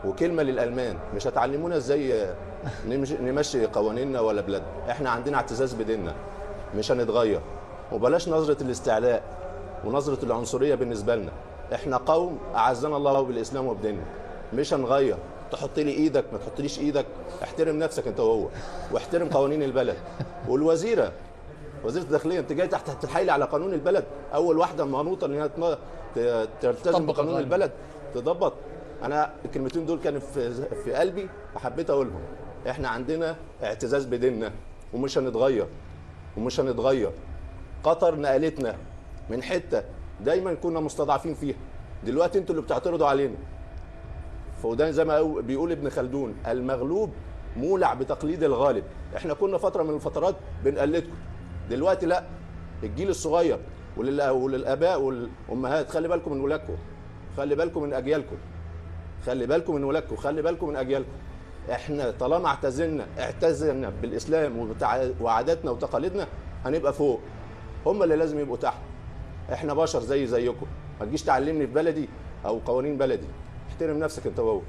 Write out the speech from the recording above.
وكلمه للالمان، مش هتعلمونا ازاي نمشي قوانيننا ولا بلادنا. احنا عندنا اعتزاز بديننا، مش هنتغير. وبلاش نظره الاستعلاء ونظره العنصريه بالنسبه لنا. احنا قوم اعزنا الله بالاسلام وبديننا، مش هنغير. تحط لي ايدك ما تحطليش ايدك، احترم نفسك انت وهو، واحترم قوانين البلد. والوزيره، وزيره الداخليه، انت جاي تحت تتحايلي على قانون البلد، اول واحده منوطه ان هي تلتزم بقانون البلد، تضبط. انا الكلمتين دول كانوا في قلبي، فحبيت اقولهم. احنا عندنا اعتزاز بديننا ومش هنتغير، ومش هنتغير. قطر نقلتنا من حته دايما كنا مستضعفين فيها، دلوقتي انتوا اللي بتعترضوا علينا. فوده زي ما بيقول ابن خلدون، المغلوب مولع بتقليد الغالب. احنا كنا فتره من الفترات بنقلدكم، دلوقتي لا. الجيل الصغير وللاباء والامهات، خلي بالكم من ولادكم، خلي بالكم من اجيالكم، خلي بالكم من ولادكم، خلي بالكم من اجيالكم. احنا طالما اعتزلنا بالاسلام وعاداتنا وتقاليدنا، هنبقى فوق. هم اللي لازم يبقوا تحت. احنا بشر زيكم، ما تجيش تعلمني في بلدي او قوانين بلدي. احترم نفسك انت وهو.